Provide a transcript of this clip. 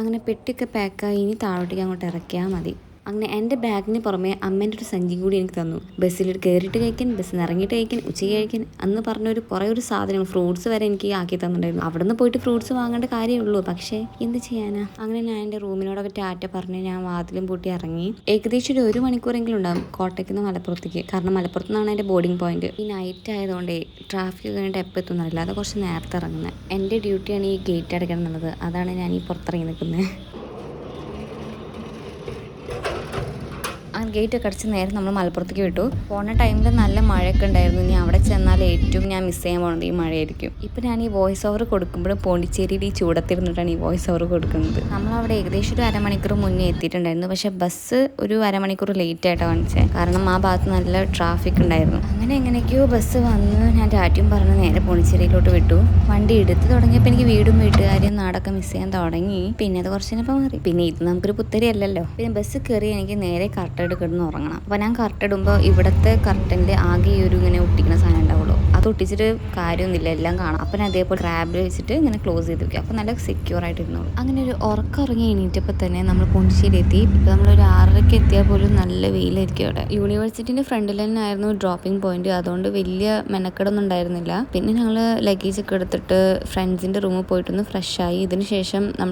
അങ്ങനെ പെട്ടിയൊക്കെ പാക്കായി ഇനി താഴോട്ടേക്ക് അങ്ങോട്ട് ഇറക്കിയാൽ മതി. അങ്ങനെ എൻ്റെ ബാഗിന് പുറമെ അമ്മേൻ്റെ ഒരു സഞ്ചി കൂടി എനിക്ക് തന്നു. ബസ്സിൽ കയറിയിട്ട് കഴിക്കാൻ, ബസ്സിൽ നിന്ന് ഇറങ്ങിയിട്ട് കഴിക്കാൻ, ഉച്ചയ്ക്ക് കഴിക്കാൻ അന്ന് പറഞ്ഞൊരു കുറേ ഒരു സാധനം ഫ്രൂട്ട്സ് വരെ എനിക്ക് ആക്കി തന്നിട്ടുണ്ടായിരുന്നു. അവിടെ നിന്ന് പോയിട്ട് ഫ്രൂട്ട്സ് വാങ്ങേണ്ട കാര്യമുള്ളൂ, പക്ഷേ എന്ത് ചെയ്യാനാ. അങ്ങനെ ഞാൻ എൻ്റെ റൂമിനോടൊക്കെ ടാറ്റ പറഞ്ഞ് ഞാൻ വാതിലും പൂട്ടി ഇറങ്ങി. ഏകദേശം ഒരു മണിക്കൂറെങ്കിലും ഉണ്ടാകും കോട്ടയ്ക്ക് നിന്ന് മലപ്പുറത്തേക്ക്. കാരണം മലപ്പുറത്ത് നിന്നാണ് എൻ്റെ ബോർഡിംഗ് പോയിന്റ്. ഈ നൈറ്റ് ആയതുകൊണ്ടേ ട്രാഫിക് കഴിഞ്ഞിട്ട് എപ്പോൾ എത്തുന്നറിയില്ല. അത് കുറച്ച് നേരത്തെ ഇറങ്ങുന്നത്. എൻ്റെ ഡ്യൂട്ടിയാണ് ഈ ഗേറ്റ് അടയ്ക്കണം എന്നുള്ളത്. അതാണ് ഞാൻ ഈ പുറത്തിറങ്ങി നിൽക്കുന്നത്. ആ ഗേറ്റൊക്കെ അടച്ച് നേരെ നമ്മൾ മലപ്പുറത്തേക്ക് വിട്ടു. പോണ ടൈമിൽ നല്ല മഴയൊക്കെ ഉണ്ടായിരുന്നു. ഇനി അവിടെ ചെന്നാൽ ഏറ്റവും ഞാൻ മിസ് ചെയ്യാൻ പോകുന്നത് ഈ മഴയായിരിക്കും. ഇപ്പം ഞാൻ ഈ വോയിസ് ഓവർ കൊടുക്കുമ്പോഴും പോണ്ടിച്ചേരിയിൽ ഈ ചൂടത്തിരുന്നിട്ടാണ് ഈ വോയിസ് ഓവർ കൊടുക്കുന്നത്. നമ്മളവിടെ ഏകദേശം ഒരു അരമണിക്കൂർ മുന്നേ എത്തിയിട്ടുണ്ടായിരുന്നു. പക്ഷേ ബസ് ഒരു അരമണിക്കൂർ ലേറ്റ് ആയിട്ടാണ് കാണിച്ചത്. കാരണം ആ ഭാഗത്ത് നല്ല ട്രാഫിക് ഉണ്ടായിരുന്നു. അങ്ങനെ എങ്ങനെയൊക്കെയോ ബസ് വന്ന് ഞാൻ ടാറ്റയും പറഞ്ഞ് നേരെ പോണ്ടിച്ചേരിയിലോട്ട് വിട്ടു. വണ്ടി എടുത്ത് തുടങ്ങിയപ്പോൾ എനിക്ക് വീടും വീട്ടുകാരെയും നാടൊക്കെ മിസ് ചെയ്യാൻ തുടങ്ങി. പിന്നെ അത് കുറച്ചിനപ്പോൾ മാറി. പിന്നെ ഇത് നമുക്കൊരു പുത്തരി അല്ലല്ലോ. പിന്നെ ബസ് കയറി എനിക്ക് നേരെ കറക്റ്റ് കിടന്ന് ഉറങ്ങണം. അപ്പോൾ ഞാൻ കറക്റ്റ് ഇടുമ്പോൾ ഇവിടുത്തെ കറക്റ്റിൻ്റെ ആകെ ഒരു ഇങ്ങനെ ഒട്ടിക്കുന്ന സാധനം ഉണ്ടാവുള്ളൂ. അത് ഒട്ടിച്ചിട്ട് കാര്യമൊന്നുമില്ല, എല്ലാം കാണാം. അപ്പം ഞാൻ അതേപോലെ ക്രാബിൽ വെച്ചിട്ട് ഇങ്ങനെ ക്ലോസ് ചെയ്ത് വെക്കും. അപ്പോൾ നല്ല സെക്യൂർ ആയിട്ട് ഇരുന്നോളൂ. അങ്ങനെ ഒരു ഉറക്കം ഇറങ്ങി എണീറ്റപ്പോൾ തന്നെ നമ്മൾ പോണ്ടിച്ചേരി എത്തി. ഇപ്പോൾ നമ്മളൊരു 6:30 എത്തിയാൽ പോലും നല്ല വെയിലായിരിക്കും അവിടെ. യൂണിവേഴ്സിറ്റിൻ്റെ ഫ്രണ്ടിൽ തന്നെ ആയിരുന്നു ഡ്രോപ്പിംഗ് പോയിന്റ്. അതുകൊണ്ട് വലിയ മെനക്കെടൊന്നും ഉണ്ടായിരുന്നില്ല. പിന്നെ ഞങ്ങൾ ലഗേജ് ഒക്കെ എടുത്തിട്ട് ഫ്രണ്ട്സിൻ്റെ റൂമിൽ പോയിട്ടൊന്ന് ഫ്രഷായി. ഇതിന് ശേഷം